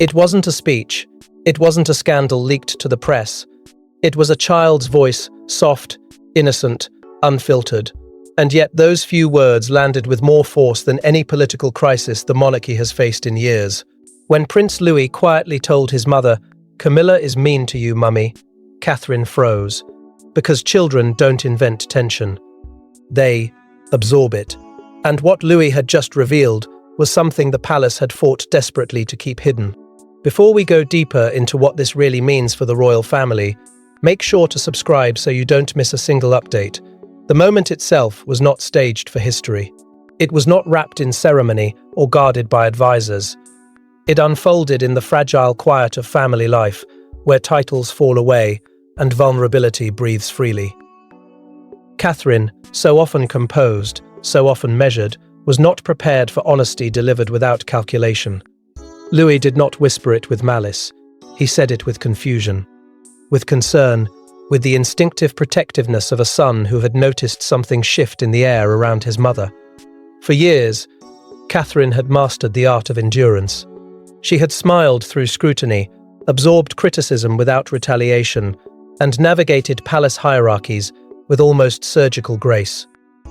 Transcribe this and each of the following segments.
It wasn't a speech. It wasn't a scandal leaked to the press. It was a child's voice, soft, innocent, unfiltered. And yet those few words landed with more force than any political crisis the monarchy has faced in years. When Prince Louis quietly told his mother, "Camilla is mean to you, mummy," Catherine froze. Because children don't invent tension. They absorb it. And what Louis had just revealed was something the palace had fought desperately to keep hidden. Before we go deeper into what this really means for the royal family, make sure to subscribe so you don't miss a single update. The moment itself was not staged for history. It was not wrapped in ceremony or guarded by advisors. It unfolded in the fragile quiet of family life, where titles fall away and vulnerability breathes freely. Catherine, so often composed, so often measured, was not prepared for honesty delivered without calculation. Louis did not whisper it with malice. He said it with confusion, with concern, with the instinctive protectiveness of a son who had noticed something shift in the air around his mother. For years, Catherine had mastered the art of endurance. She had smiled through scrutiny, absorbed criticism without retaliation, and navigated palace hierarchies with almost surgical grace.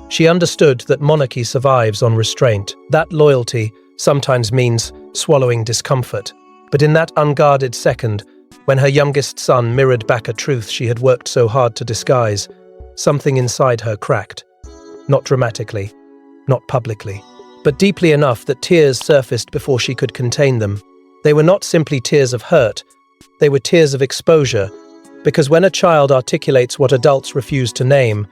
She understood that monarchy survives on restraint. That loyalty sometimes means swallowing discomfort. But in that unguarded second, when her youngest son mirrored back a truth she had worked so hard to disguise, something inside her cracked. Not dramatically, not publicly, but deeply enough that tears surfaced before she could contain them. They were not simply tears of hurt, they were tears of exposure, because when a child articulates what adults refuse to name,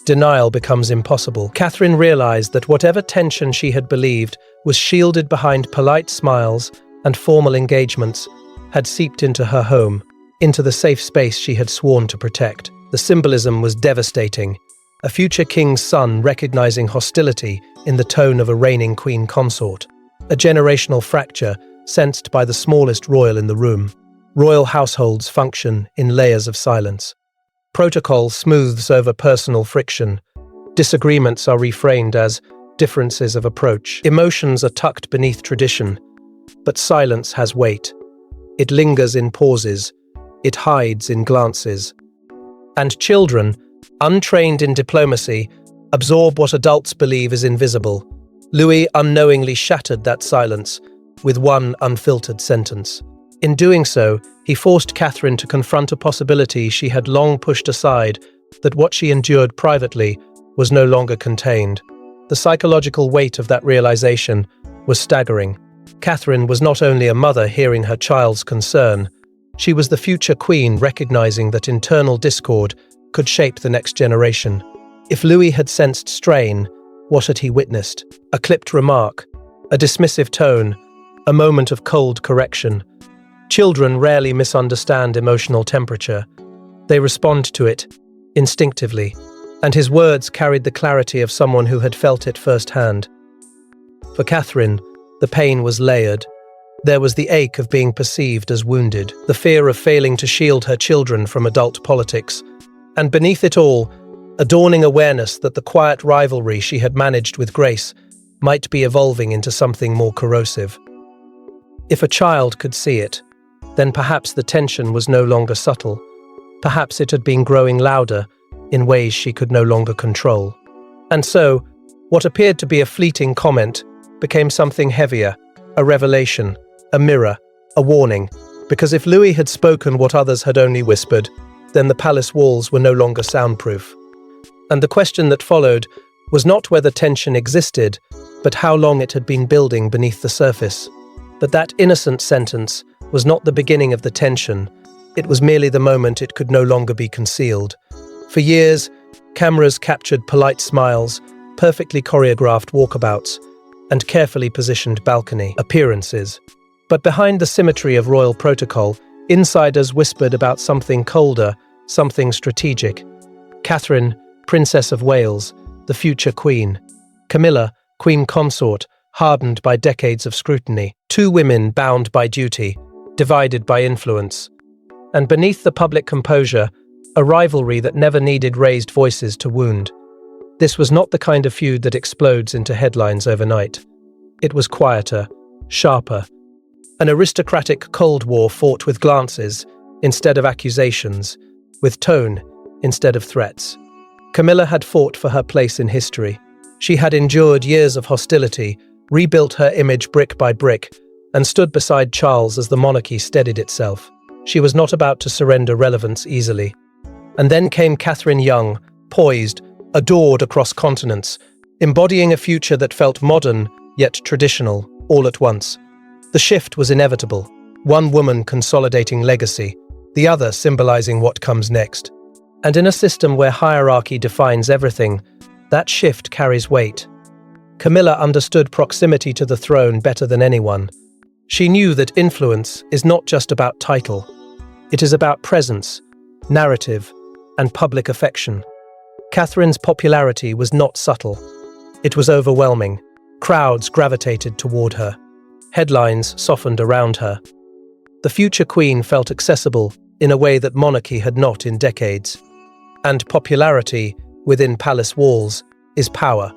denial becomes impossible. Catherine realized that whatever tension she had believed was shielded behind polite smiles and formal engagements had seeped into her home, into the safe space she had sworn to protect. The symbolism was devastating. A future king's son recognizing hostility in the tone of a reigning queen consort. A generational fracture sensed by the smallest royal in the room. Royal households function in layers of silence. Protocol smooths over personal friction. Disagreements are reframed as differences of approach. Emotions are tucked beneath tradition. But silence has weight. It lingers in pauses. It hides in glances. And children, untrained in diplomacy, absorb what adults believe is invisible. Louis unknowingly shattered that silence with one unfiltered sentence. In doing so, he forced Catherine to confront a possibility she had long pushed aside, that what she endured privately was no longer contained. The psychological weight of that realization was staggering. Catherine was not only a mother hearing her child's concern, she was the future queen recognizing that internal discord could shape the next generation. If Louis had sensed strain, what had he witnessed? A clipped remark, a dismissive tone, a moment of cold correction. Children rarely misunderstand emotional temperature. They respond to it instinctively, and his words carried the clarity of someone who had felt it firsthand. For Catherine, the pain was layered. There was the ache of being perceived as wounded, the fear of failing to shield her children from adult politics, and beneath it all, a dawning awareness that the quiet rivalry she had managed with grace might be evolving into something more corrosive. If a child could see it, then perhaps the tension was no longer subtle. Perhaps it had been growing louder in ways she could no longer control. And so, what appeared to be a fleeting comment became something heavier, a revelation, a mirror, a warning. Because if Louis had spoken what others had only whispered, then the palace walls were no longer soundproof. And the question that followed was not whether tension existed, but how long it had been building beneath the surface. But that innocent sentence was not the beginning of the tension. It was merely the moment it could no longer be concealed. For years, cameras captured polite smiles, perfectly choreographed walkabouts, and carefully positioned balcony appearances. But behind the symmetry of royal protocol, insiders whispered about something colder, something strategic. Catherine, Princess of Wales, the future queen. Camilla, queen consort, hardened by decades of scrutiny. Two women bound by duty, divided by influence. And beneath the public composure, a rivalry that never needed raised voices to wound. This was not the kind of feud that explodes into headlines overnight. It was quieter, sharper, An aristocratic Cold War fought with glances instead of accusations, with tone instead of threats. Camilla had fought for her place in history. She had endured years of hostility, rebuilt her image brick by brick, and stood beside Charles as the monarchy steadied itself. She was not about to surrender relevance easily. And then came Catherine Young, poised, adored across continents, embodying a future that felt modern yet traditional all at once. The shift was inevitable, one woman consolidating legacy, the other symbolizing what comes next. And in a system where hierarchy defines everything, that shift carries weight. Camilla understood proximity to the throne better than anyone. She knew that influence is not just about title. It is about presence, narrative, and public affection. Catherine's popularity was not subtle. It was overwhelming. Crowds gravitated toward her. Headlines softened around her. The future queen felt accessible in a way that monarchy had not in decades. And popularity, within palace walls, is power.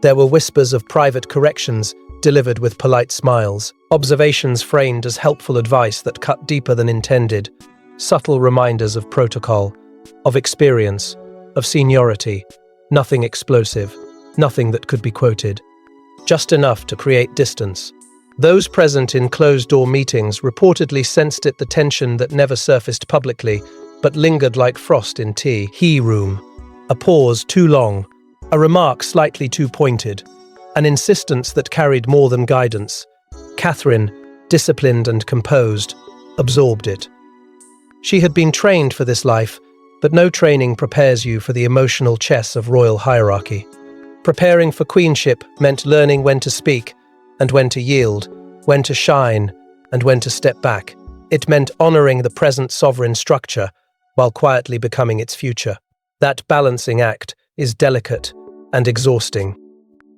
There were whispers of private corrections delivered with polite smiles, observations framed as helpful advice that cut deeper than intended, subtle reminders of protocol, of experience, of seniority, nothing explosive, nothing that could be quoted, just enough to create distance. Those present in closed-door meetings reportedly sensed the tension that never surfaced publicly, but lingered like frost in tea. Room. A pause too long, a remark slightly too pointed, an insistence that carried more than guidance. Catherine, disciplined and composed, absorbed it. She had been trained for this life, but no training prepares you for the emotional chess of royal hierarchy. Preparing for queenship meant learning when to speak and when to yield, when to shine and when to step back. It meant honoring the present sovereign structure while quietly becoming its future. That balancing act is delicate and exhausting.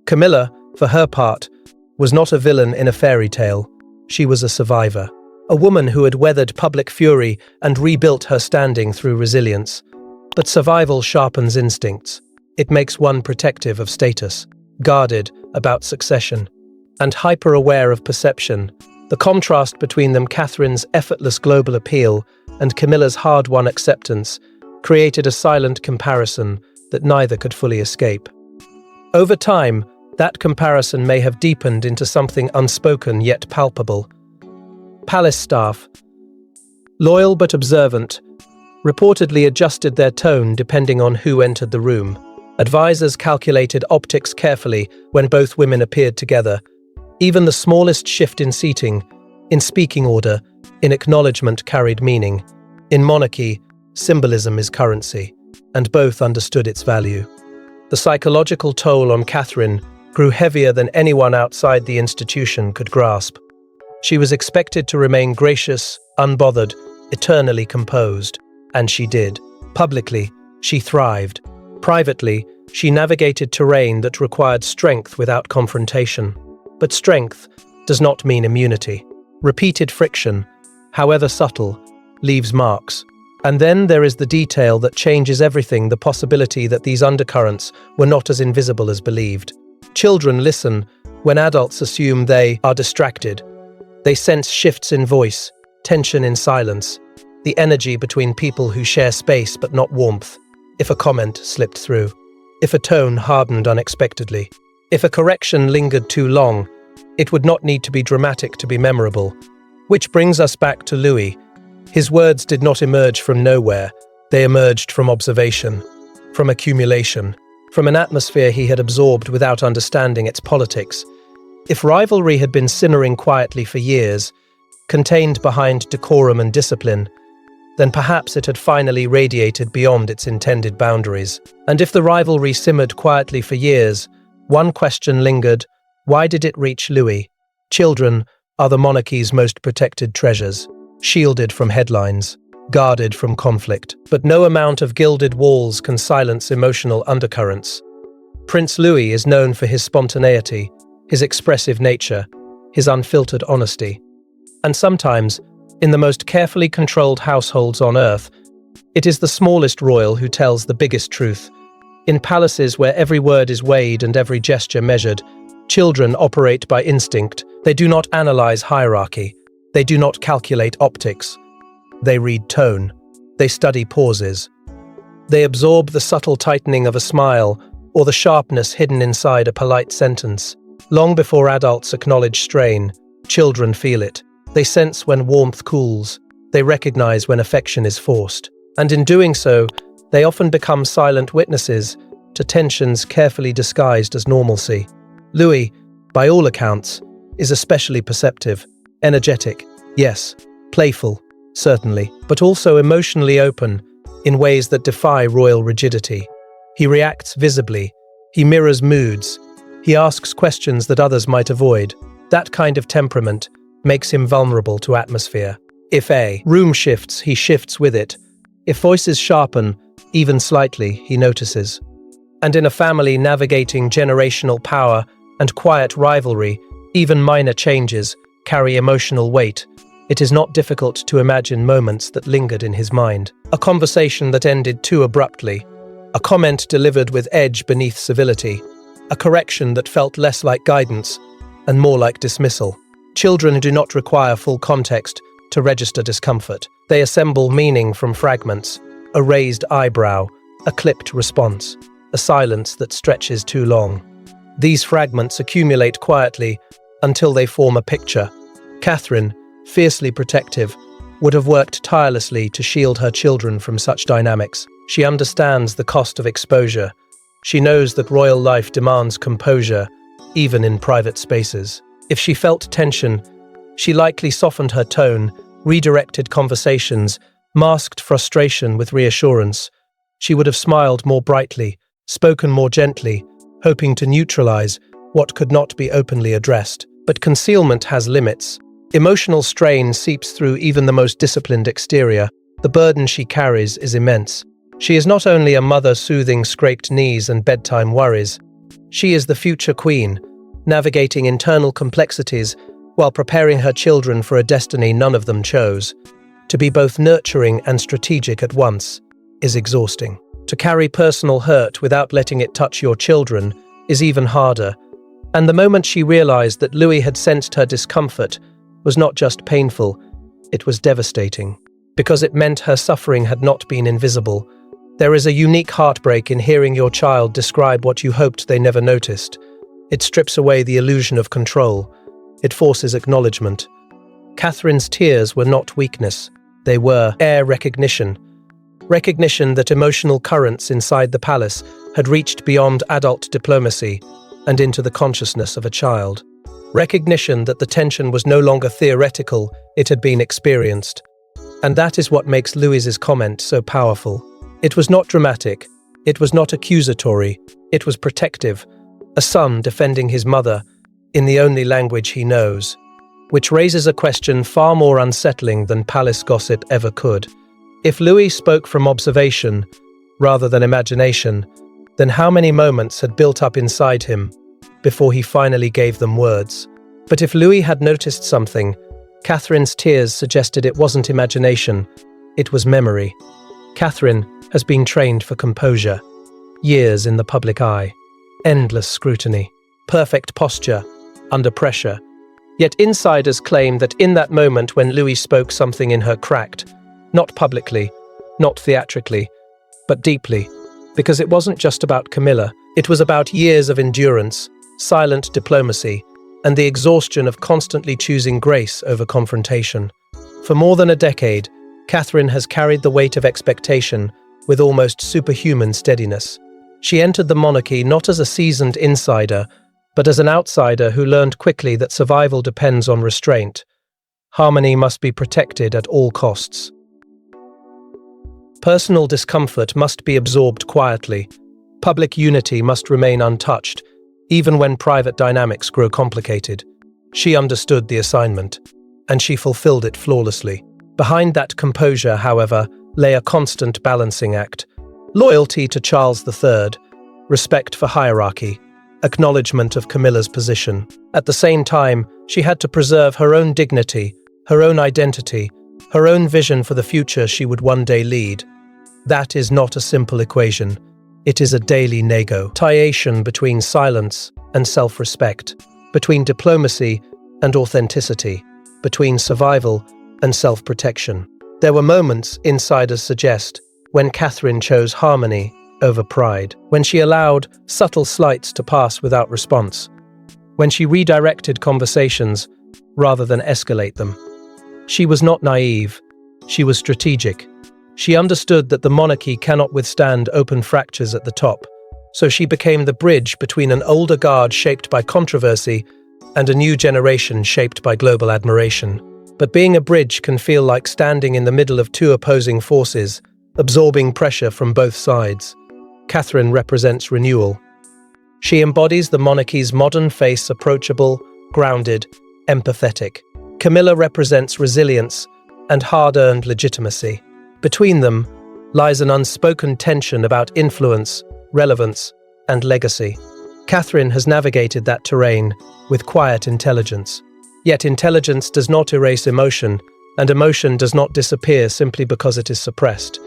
Camilla, for her part, was not a villain in a fairy tale. She was a survivor, a woman who had weathered public fury and rebuilt her standing through resilience. But survival sharpens instincts. It makes one protective of status, guarded about succession, and hyper-aware of perception. The contrast between them, Catherine's effortless global appeal and Camilla's hard-won acceptance, created a silent comparison that neither could fully escape. Over time, that comparison may have deepened into something unspoken yet palpable. Palace staff, loyal but observant, reportedly adjusted their tone depending on who entered the room. Advisors calculated optics carefully when both women appeared together. Even the smallest shift in seating, in speaking order, in acknowledgement carried meaning. In monarchy, symbolism is currency, and both understood its value. The psychological toll on Catherine grew heavier than anyone outside the institution could grasp. She was expected to remain gracious, unbothered, eternally composed, and she did. Publicly, she thrived. Privately, she navigated terrain that required strength without confrontation. But strength does not mean immunity. Repeated friction, however subtle, leaves marks. And then there is the detail that changes everything, the possibility that these undercurrents were not as invisible as believed. Children listen when adults assume they are distracted. They sense shifts in voice, tension in silence, the energy between people who share space but not warmth. If a comment slipped through, if a tone hardened unexpectedly, if a correction lingered too long, it would not need to be dramatic to be memorable. Which brings us back to Louis. His words did not emerge from nowhere. They emerged from observation, from accumulation, from an atmosphere he had absorbed without understanding its politics. If rivalry had been simmering quietly for years, contained behind decorum and discipline, then perhaps it had finally radiated beyond its intended boundaries. And if the rivalry simmered quietly for years, one question lingered: why did it reach Louis? Children are the monarchy's most protected treasures, shielded from headlines, guarded from conflict. But no amount of gilded walls can silence emotional undercurrents. Prince Louis is known for his spontaneity, his expressive nature, his unfiltered honesty. And sometimes, in the most carefully controlled households on earth, it is the smallest royal who tells the biggest truth. In palaces where every word is weighed and every gesture measured, children operate by instinct. They do not analyze hierarchy. They do not calculate optics. They read tone. They study pauses. They absorb the subtle tightening of a smile or the sharpness hidden inside a polite sentence. Long before adults acknowledge strain, children feel it. They sense when warmth cools. They recognize when affection is forced. And in doing so, they often become silent witnesses to tensions carefully disguised as normalcy. Louis, by all accounts, is especially perceptive, energetic, yes, playful, certainly, but also emotionally open in ways that defy royal rigidity. He reacts visibly. He mirrors moods. He asks questions that others might avoid. That kind of temperament makes him vulnerable to atmosphere. If a room shifts, he shifts with it. If voices sharpen, even slightly, he notices. And in a family navigating generational power and quiet rivalry, even minor changes carry emotional weight. It is not difficult to imagine moments that lingered in his mind. A conversation that ended too abruptly. A comment delivered with edge beneath civility. A correction that felt less like guidance and more like dismissal. Children do not require full context to register discomfort. They assemble meaning from fragments, a raised eyebrow, a clipped response, a silence that stretches too long. These fragments accumulate quietly until they form a picture. Catherine, fiercely protective, would have worked tirelessly to shield her children from such dynamics. She understands the cost of exposure. She knows that royal life demands composure, even in private spaces. If she felt tension, she likely softened her tone, redirected conversations, masked frustration with reassurance. She would have smiled more brightly, spoken more gently, hoping to neutralize what could not be openly addressed. But concealment has limits. Emotional strain seeps through even the most disciplined exterior. The burden she carries is immense. She is not only a mother soothing scraped knees and bedtime worries. She is the future queen, navigating internal complexities while preparing her children for a destiny none of them chose. To be both nurturing and strategic at once is exhausting. To carry personal hurt without letting it touch your children is even harder. And the moment she realized that Louis had sensed her discomfort was not just painful, it was devastating. Because it meant her suffering had not been invisible. There is a unique heartbreak in hearing your child describe what you hoped they never noticed. It strips away the illusion of control. It forces acknowledgement. Catherine's tears were not weakness. They were recognition. Recognition that emotional currents inside the palace had reached beyond adult diplomacy and into the consciousness of a child. Recognition that the tension was no longer theoretical, it had been experienced. And that is what makes Louis's comment so powerful. It was not dramatic. It was not accusatory. It was protective. A son defending his mother in the only language he knows, which raises a question far more unsettling than palace gossip ever could. If Louis spoke from observation rather than imagination, then how many moments had built up inside him before he finally gave them words? But if Louis had noticed something, Catherine's tears suggested it wasn't imagination, it was memory. Catherine has been trained for composure, years in the public eye, endless scrutiny, perfect posture, under pressure. Yet insiders claim that in that moment when Louis spoke, something in her cracked, not publicly, not theatrically, but deeply, because it wasn't just about Camilla, it was about years of endurance, silent diplomacy, and the exhaustion of constantly choosing grace over confrontation. For more than a decade, Catherine has carried the weight of expectation with almost superhuman steadiness. She entered the monarchy not as a seasoned insider, but as an outsider who learned quickly that survival depends on restraint. Harmony must be protected at all costs. Personal discomfort must be absorbed quietly. Public unity must remain untouched, even when private dynamics grow complicated. She understood the assignment, and she fulfilled it flawlessly. Behind that composure, however, lay a constant balancing act. Loyalty to Charles III, respect for hierarchy, acknowledgement of Camilla's position. At the same time, she had to preserve her own dignity, her own identity, her own vision for the future she would one day lead. That is not a simple equation. It is a daily negotiation between silence and self-respect, between diplomacy and authenticity. between survival and self-protection. There were moments, insiders suggest, when Catherine chose harmony over pride, when she allowed subtle slights to pass without response, when she redirected conversations rather than escalate them. She was not naive, she was strategic. She understood that the monarchy cannot withstand open fractures at the top, so she became the bridge between an older guard shaped by controversy and a new generation shaped by global admiration. But being a bridge can feel like standing in the middle of two opposing forces, absorbing pressure from both sides. Catherine represents renewal. She embodies the monarchy's modern face, approachable, grounded, empathetic. Camilla represents resilience and hard-earned legitimacy. Between them lies an unspoken tension about influence, relevance, and legacy. Catherine has navigated that terrain with quiet intelligence. Yet intelligence does not erase emotion, and emotion does not disappear simply because it is suppressed.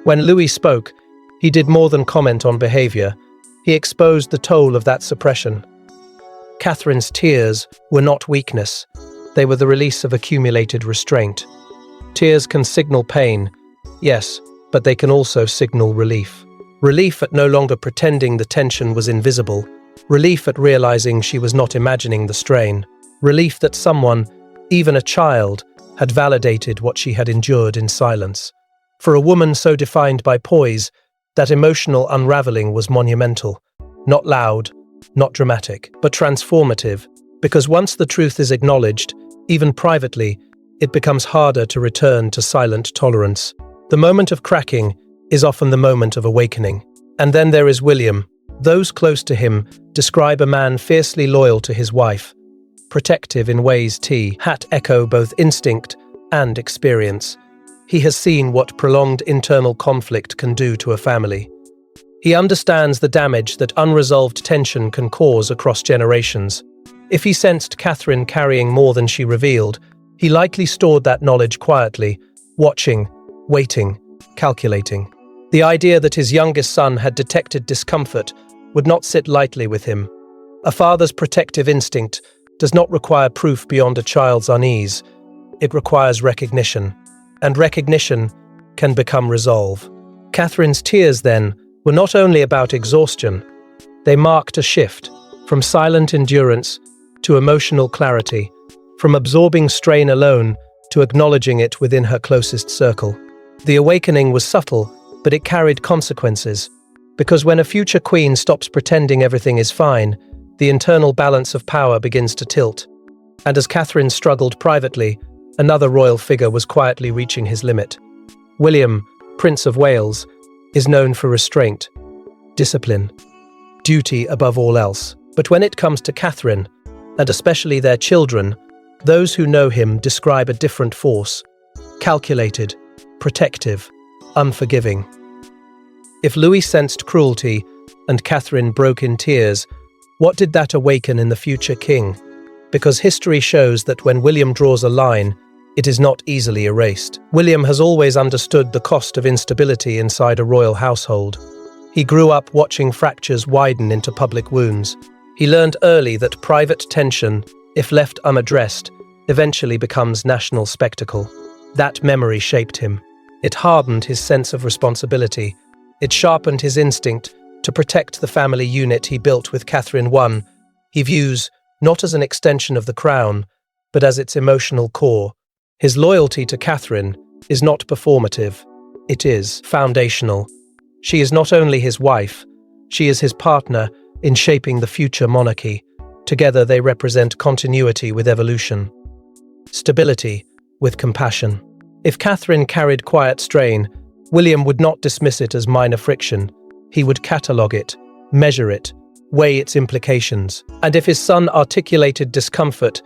When Louis spoke, he did more than comment on behavior. He exposed the toll of that suppression. Catherine's tears were not weakness. They were the release of accumulated restraint. Tears can signal pain, yes, but they can also signal relief. Relief at no longer pretending the tension was invisible. Relief at realizing she was not imagining the strain. Relief that someone, even a child, had validated what she had endured in silence. For a woman so defined by poise, that emotional unraveling was monumental. Not loud, not dramatic, but transformative, because once the truth is acknowledged, even privately, it becomes harder to return to silent tolerance. The moment of cracking is often the moment of awakening. And then there is William. Those close to him describe a man fiercely loyal to his wife, protective in ways T.hat echo both instinct and experience. He has seen what prolonged internal conflict can do to a family. He understands the damage that unresolved tension can cause across generations. If he sensed Catherine carrying more than she revealed, he likely stored that knowledge quietly, watching, waiting, calculating. The idea that his youngest son had detected discomfort would not sit lightly with him. A father's protective instinct does not require proof beyond a child's unease. It requires recognition, and recognition can become resolve. Catherine's tears, then, were not only about exhaustion. They marked a shift from silent endurance to emotional clarity, from absorbing strain alone to acknowledging it within her closest circle. The awakening was subtle, but it carried consequences, because when a future queen stops pretending everything is fine, the internal balance of power begins to tilt. And as Catherine struggled privately, another royal figure was quietly reaching his limit. William, Prince of Wales, is known for restraint, discipline, duty above all else. But when it comes to Catherine, and especially their children, those who know him describe a different force: calculated, protective, unforgiving. If Louis sensed cruelty and Catherine broke in tears, what did that awaken in the future king? Because history shows that when William draws a line, it is not easily erased. William has always understood the cost of instability inside a royal household. He grew up watching fractures widen into public wounds. He learned early that private tension, if left unaddressed, eventually becomes national spectacle. That memory shaped him. It hardened his sense of responsibility. It sharpened his instinct to protect the family unit he built with Catherine I. He views not as an extension of the crown, but as its emotional core. His loyalty to Catherine is not performative. It is foundational. She is not only his wife, she is his partner in shaping the future monarchy. Together they represent continuity with evolution, stability with compassion. If Catherine carried quiet strain, William would not dismiss it as minor friction. He would catalogue it, measure it, weigh its implications. And if his son articulated discomfort,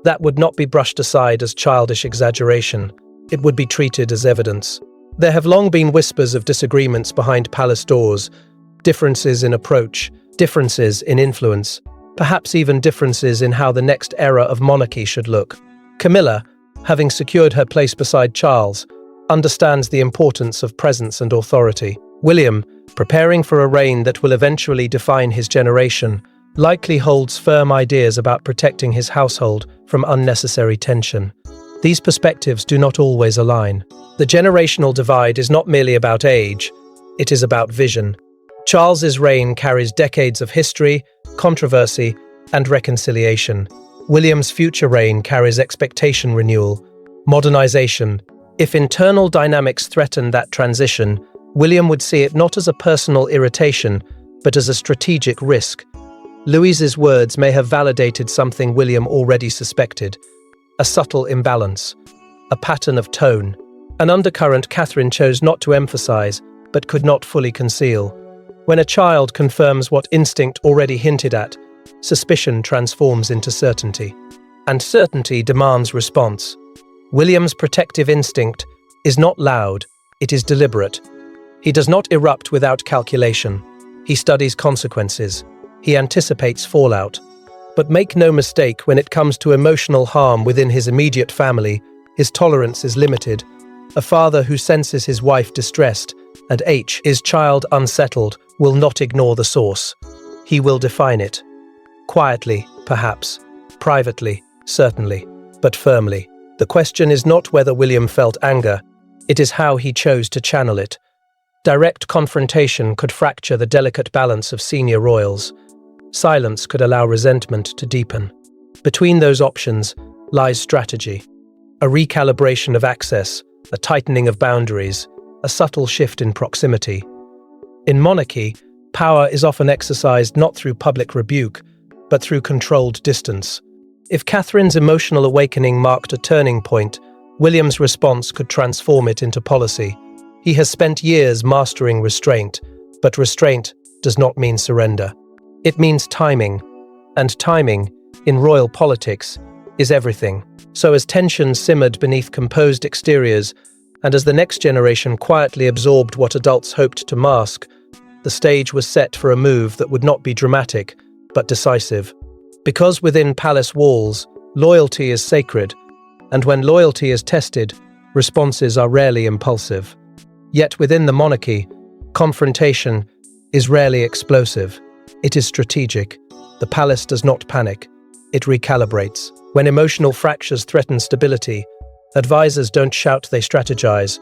that would not be brushed aside as childish exaggeration. It would be treated as evidence. There have long been whispers of disagreements behind palace doors, differences in approach, differences in influence, perhaps even differences in how the next era of monarchy should look. Camilla, having secured her place beside Charles, understands the importance of presence and authority. William, preparing for a reign that will eventually define his generation, likely holds firm ideas about protecting his household from unnecessary tension. These perspectives do not always align. The generational divide is not merely about age, it is about vision. Charles's reign carries decades of history, controversy, and reconciliation. William's future reign carries expectation renewal, modernization. If internal dynamics threaten that transition, William would see it not as a personal irritation, but as a strategic risk. Louise's words may have validated something William already suspected: a subtle imbalance, a pattern of tone, an undercurrent Catherine chose not to emphasize, but could not fully conceal. When a child confirms what instinct already hinted at, suspicion transforms into certainty. And certainty demands response. William's protective instinct is not loud, it is deliberate. He does not erupt without calculation. He studies consequences. He anticipates fallout. But make no mistake, when it comes to emotional harm within his immediate family, his tolerance is limited. A father who senses his wife distressed and his child unsettled will not ignore the source. He will define it. Quietly, perhaps. Privately, certainly. But firmly. The question is not whether William felt anger. It is how he chose to channel it. Direct confrontation could fracture the delicate balance of senior royals. Silence could allow resentment to deepen. Between those options lies strategy. A recalibration of access, a tightening of boundaries, a subtle shift in proximity. In monarchy, power is often exercised not through public rebuke, but through controlled distance. If Catherine's emotional awakening marked a turning point, William's response could transform it into policy. He has spent years mastering restraint, but restraint does not mean surrender. It means timing, and timing, in royal politics, is everything. So as tension simmered beneath composed exteriors, and as the next generation quietly absorbed what adults hoped to mask, the stage was set for a move that would not be dramatic, but decisive. Because within palace walls, loyalty is sacred, and when loyalty is tested, responses are rarely impulsive. Yet within the monarchy, confrontation is rarely explosive. It is strategic. The palace does not panic. It recalibrates. When emotional fractures threaten stability, advisors don't shout, they strategize.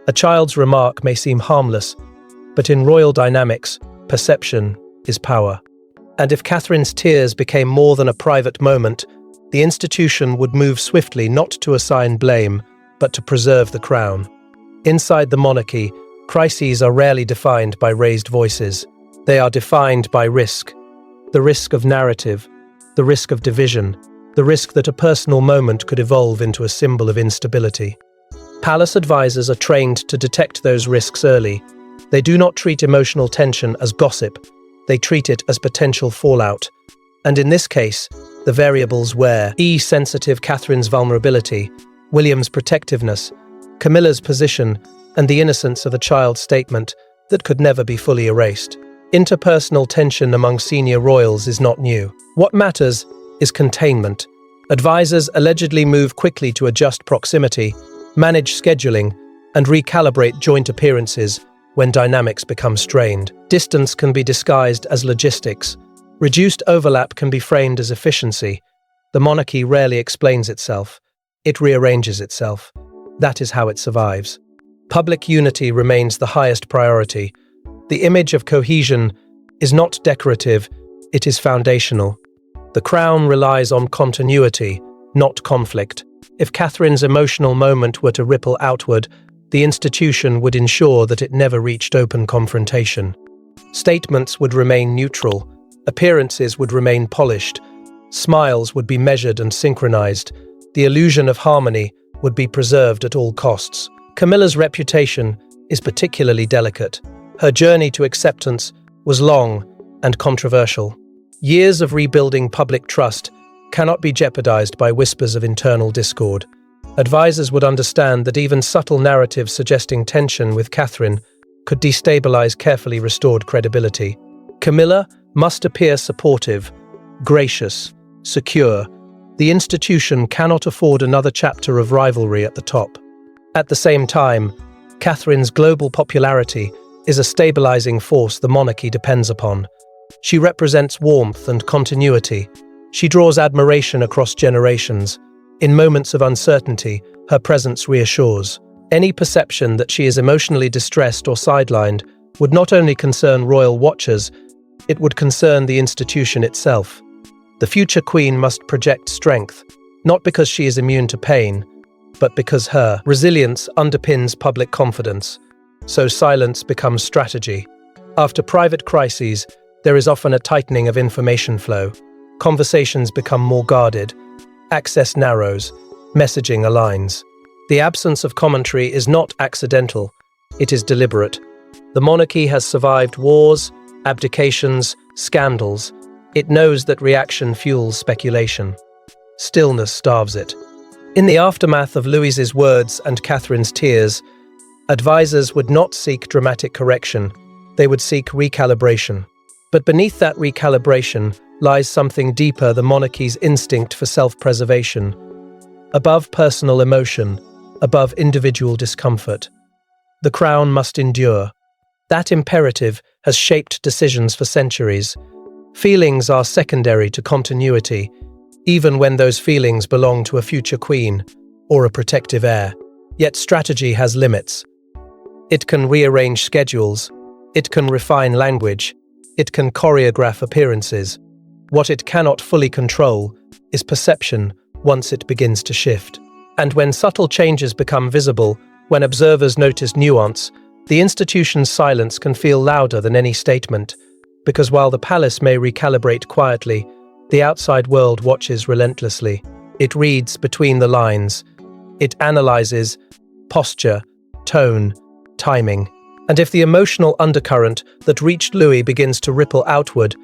A child's remark may seem harmless, but in royal dynamics, perception is power. And if Catherine's tears became more than a private moment, the institution would move swiftly not to assign blame, but to preserve the crown. Inside the monarchy, crises are rarely defined by raised voices. They are defined by risk. The risk of narrative, the risk of division, the risk that a personal moment could evolve into a symbol of instability. Palace advisors are trained to detect those risks early. They do not treat emotional tension as gossip. They treat it as potential fallout. And in this case, the variables were sensitive Catherine's vulnerability, William's protectiveness, Camilla's position, and the innocence of a child's statement that could never be fully erased. Interpersonal tension among senior royals is not new. What matters is containment. Advisors allegedly move quickly to adjust proximity, manage scheduling, and recalibrate joint appearances when dynamics become strained. Distance can be disguised as logistics. Reduced overlap can be framed as efficiency. The monarchy rarely explains itself. It rearranges itself. That is how it survives. Public unity remains the highest priority. The image of cohesion is not decorative, it is foundational. The crown relies on continuity, not conflict. If Catherine's emotional moment were to ripple outward, the institution would ensure that it never reached open confrontation. Statements would remain neutral, appearances would remain polished, smiles would be measured and synchronized, the illusion of harmony would be preserved at all costs. Camilla's reputation is particularly delicate. Her journey to acceptance was long and controversial. Years of rebuilding public trust cannot be jeopardized by whispers of internal discord. Advisors would understand that even subtle narratives suggesting tension with Catherine could destabilize carefully restored credibility. Camilla must appear supportive, gracious, secure. The institution cannot afford another chapter of rivalry at the top. At the same time, Catherine's global popularity is a stabilizing force the monarchy depends upon. She represents warmth and continuity. She draws admiration across generations. In moments of uncertainty, her presence reassures. Any perception that she is emotionally distressed or sidelined would not only concern royal watchers, it would concern the institution itself. The future queen must project strength, not because she is immune to pain, but because her resilience underpins public confidence. So silence becomes strategy. After private crises, there is often a tightening of information flow. Conversations become more guarded. Access narrows. Messaging aligns. The absence of commentary is not accidental. It is deliberate. The monarchy has survived wars, abdications, scandals. It knows that reaction fuels speculation. Stillness starves it. In the aftermath of Louis's words and Catherine's tears, advisors would not seek dramatic correction. They would seek recalibration. But beneath that recalibration lies something deeper: the monarchy's instinct for self-preservation. Above personal emotion, above individual discomfort, the crown must endure. That imperative has shaped decisions for centuries. Feelings are secondary to continuity, even when those feelings belong to a future queen or a protective heir. Yet strategy has limits. It can rearrange schedules. It can refine language. It can choreograph appearances. What it cannot fully control is perception once it begins to shift. And when subtle changes become visible, when observers notice nuance, the institution's silence can feel louder than any statement, because while the palace may recalibrate quietly, the outside world watches relentlessly. It reads between the lines. It analyzes posture, tone, timing. And if the emotional undercurrent that reached Louis begins to ripple outward,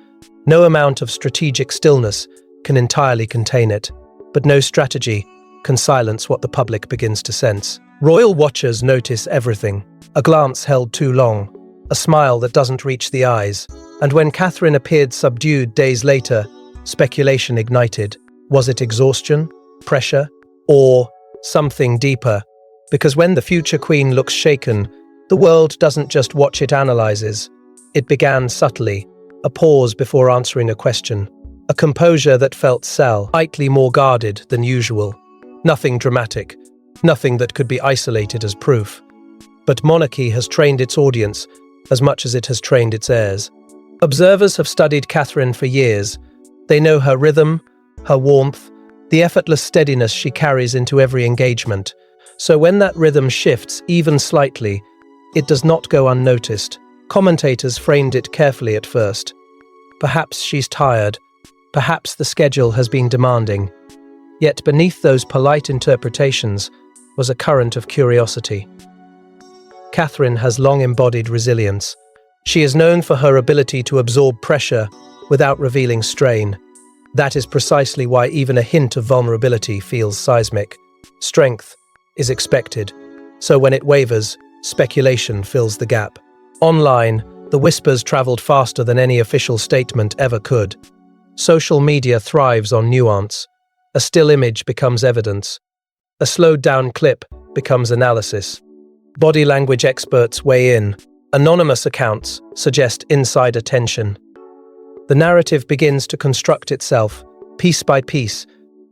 no amount of strategic stillness can entirely contain it. But no strategy can silence what the public begins to sense. Royal watchers notice everything. A glance held too long, a smile that doesn't reach the eyes. And when Catherine appeared subdued days later, speculation ignited. Was it exhaustion, pressure, or something deeper? Because when the future queen looks shaken, the world doesn't just watch, it analyzes. It began subtly, a pause before answering a question, a composure that felt slightly more guarded than usual. Nothing dramatic, nothing that could be isolated as proof. But monarchy has trained its audience as much as it has trained its heirs. Observers have studied Catherine for years. They know her rhythm, her warmth, the effortless steadiness she carries into every engagement. So when that rhythm shifts even slightly, it does not go unnoticed. Commentators framed it carefully at first. Perhaps she's tired. Perhaps the schedule has been demanding. Yet beneath those polite interpretations was a current of curiosity. Catherine has long embodied resilience. She is known for her ability to absorb pressure without revealing strain. That is precisely why even a hint of vulnerability feels seismic. Strength is expected, so when it wavers, speculation fills the gap. Online, the whispers traveled faster than any official statement ever could. Social media thrives on nuance. A still image becomes evidence. A slowed-down clip becomes analysis. Body language experts weigh in. Anonymous accounts suggest insider tension. The narrative begins to construct itself, piece by piece,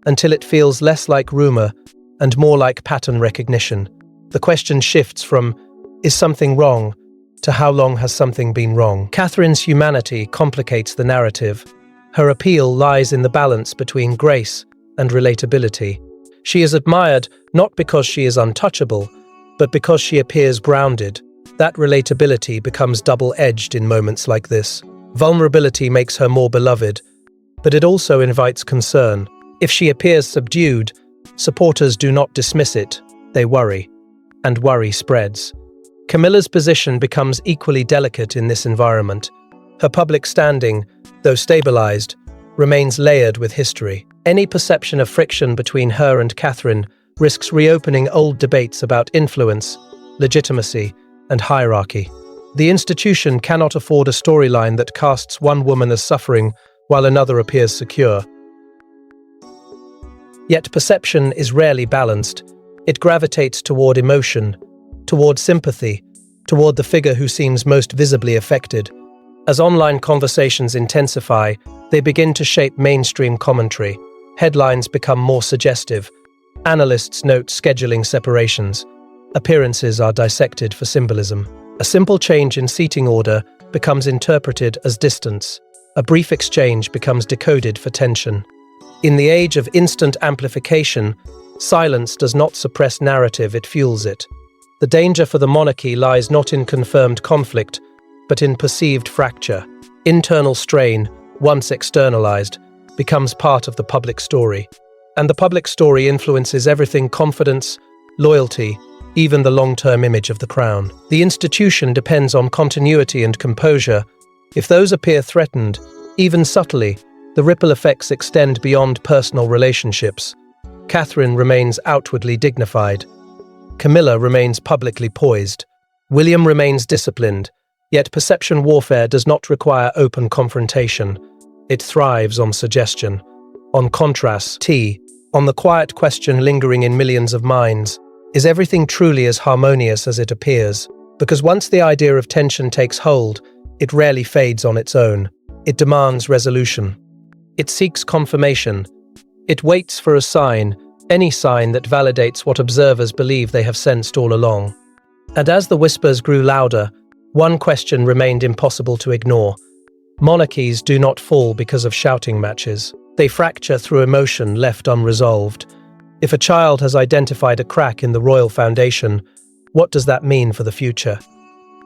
until it feels less like rumor and more like pattern recognition. The question shifts from, is something wrong, to how long has something been wrong? Catherine's humanity complicates the narrative. Her appeal lies in the balance between grace and relatability. She is admired not because she is untouchable, but because she appears grounded. That relatability becomes double-edged in moments like this. Vulnerability makes her more beloved, but it also invites concern. If she appears subdued, supporters do not dismiss it, they worry, and worry spreads. Camilla's position becomes equally delicate in this environment. Her public standing, though stabilized, remains layered with history. Any perception of friction between her and Catherine risks reopening old debates about influence, legitimacy, and hierarchy. The institution cannot afford a storyline that casts one woman as suffering while another appears secure. Yet perception is rarely balanced. It gravitates toward emotion, toward sympathy, toward the figure who seems most visibly affected. As online conversations intensify, they begin to shape mainstream commentary. Headlines become more suggestive. Analysts note scheduling separations. Appearances are dissected for symbolism. A simple change in seating order becomes interpreted as distance. A brief exchange becomes decoded for tension. In the age of instant amplification, silence does not suppress narrative, it fuels it. The danger for the monarchy lies not in confirmed conflict, but in perceived fracture. Internal strain, once externalized, becomes part of the public story. And the public story influences everything: confidence, loyalty, even the long-term image of the crown. The institution depends on continuity and composure. If those appear threatened, even subtly, the ripple effects extend beyond personal relationships. Catherine remains outwardly dignified. Camilla remains publicly poised. William remains disciplined, yet perception warfare does not require open confrontation. It thrives on suggestion, on contrast, on the quiet question lingering in millions of minds. Is everything truly as harmonious as it appears? Because once the idea of tension takes hold, it rarely fades on its own. It demands resolution. It seeks confirmation. It waits for a sign, any sign that validates what observers believe they have sensed all along. And as the whispers grew louder, one question remained impossible to ignore. Monarchies do not fall because of shouting matches. They fracture through emotion left unresolved. If a child has identified a crack in the royal foundation, what does that mean for the future?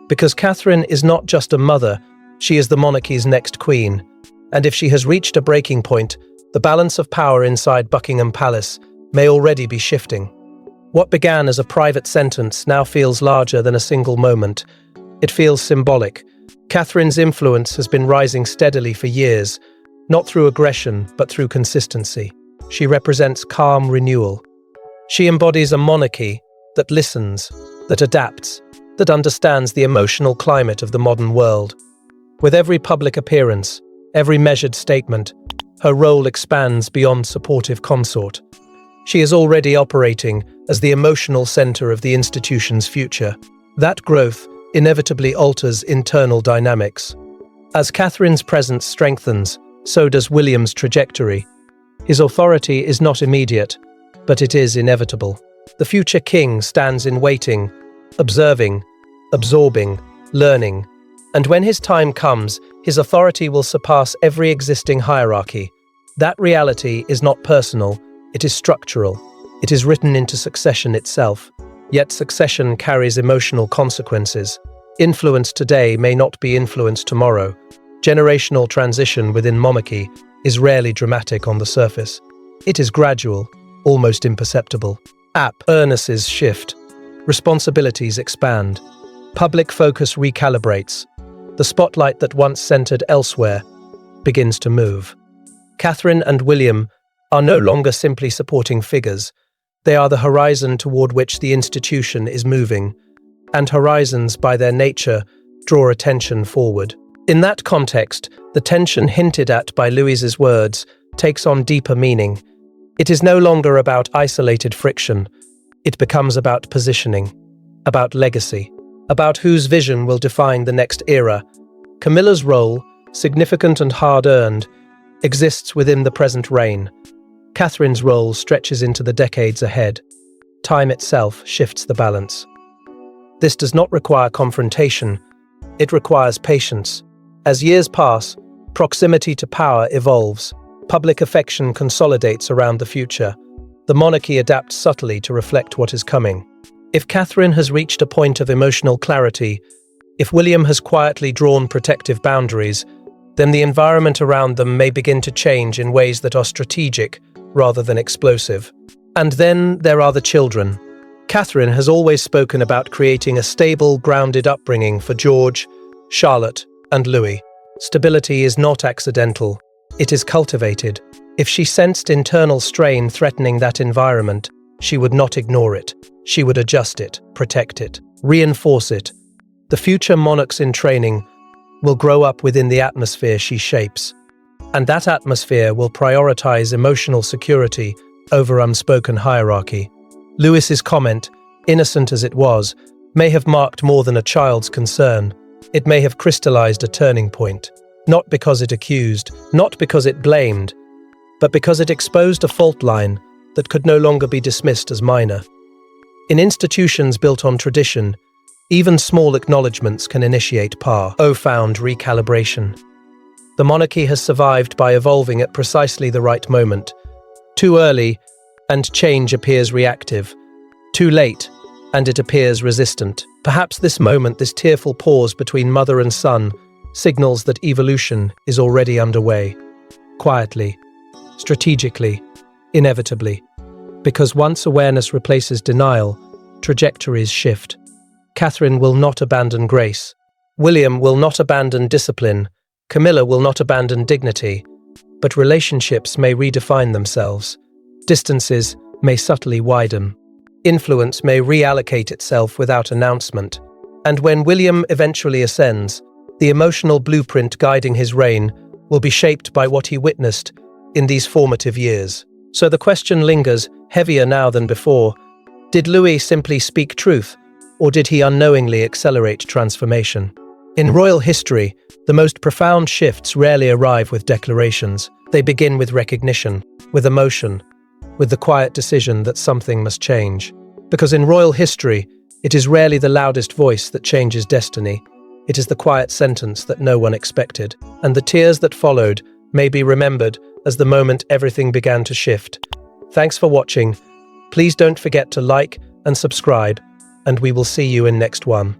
Because Catherine is not just a mother, she is the monarchy's next queen. And if she has reached a breaking point, the balance of power inside Buckingham Palace may already be shifting. What began as a private sentence now feels larger than a single moment. It feels symbolic. Catherine's influence has been rising steadily for years, not through aggression, but through consistency. She represents calm renewal. She embodies a monarchy that listens, that adapts, that understands the emotional climate of the modern world. With every public appearance, every measured statement, her role expands beyond supportive consort. She is already operating as the emotional center of the institution's future. That growth inevitably alters internal dynamics. As Catherine's presence strengthens, so does William's trajectory. His authority is not immediate, but it is inevitable. The future king stands in waiting, observing, absorbing, learning. And when his time comes, his authority will surpass every existing hierarchy. That reality is not personal, it is structural. It is written into succession itself. Yet succession carries emotional consequences. Influence today may not be influence tomorrow. Generational transition within monarchy is rarely dramatic on the surface. It is gradual, almost imperceptible. Awarenesses shift. Responsibilities expand. Public focus recalibrates. The spotlight that once centered elsewhere begins to move. Catherine and William are no longer simply supporting figures. They are the horizon toward which the institution is moving, and horizons, by their nature, draw attention forward. In that context, the tension hinted at by Louise's words takes on deeper meaning. It is no longer about isolated friction. It becomes about positioning, about legacy, about whose vision will define the next era. Camilla's role, significant and hard-earned, exists within the present reign. Catherine's role stretches into the decades ahead. Time itself shifts the balance. This does not require confrontation. It requires patience. As years pass, proximity to power evolves. Public affection consolidates around the future. The monarchy adapts subtly to reflect what is coming. If Catherine has reached a point of emotional clarity, if William has quietly drawn protective boundaries, then the environment around them may begin to change in ways that are strategic rather than explosive. And then there are the children. Catherine has always spoken about creating a stable, grounded upbringing for George, Charlotte, and Louis. Stability is not accidental. It is cultivated. If she sensed internal strain threatening that environment, she would not ignore it. She would adjust it, protect it, reinforce it. The future monarchs in training will grow up within the atmosphere she shapes. And that atmosphere will prioritize emotional security over unspoken hierarchy. Louis's comment, innocent as it was, may have marked more than a child's concern. It may have crystallized a turning point, not because it accused, not because it blamed, but because it exposed a fault line that could no longer be dismissed as minor. In institutions built on tradition, even small acknowledgements can initiate profound recalibration. The monarchy has survived by evolving at precisely the right moment. Too early, and change appears reactive. Too late, and it appears resistant. Perhaps this moment, this tearful pause between mother and son, signals that evolution is already underway. Quietly, strategically, inevitably. Because once awareness replaces denial, trajectories shift. Catherine will not abandon grace. William will not abandon discipline. Camilla will not abandon dignity. But relationships may redefine themselves. Distances may subtly widen. Influence may reallocate itself without announcement. And when William eventually ascends, the emotional blueprint guiding his reign will be shaped by what he witnessed in these formative years. So the question lingers, heavier now than before. Did Louis simply speak truth, or did he unknowingly accelerate transformation? In royal history, the most profound shifts rarely arrive with declarations. They begin with recognition, with emotion, with the quiet decision that something must change. Because in royal history, it is rarely the loudest voice that changes destiny. It is the quiet sentence that no one expected, and the tears that followed may be remembered as the moment everything began to shift. Thanks for watching. Please don't forget to like and subscribe, and we will see you in next one.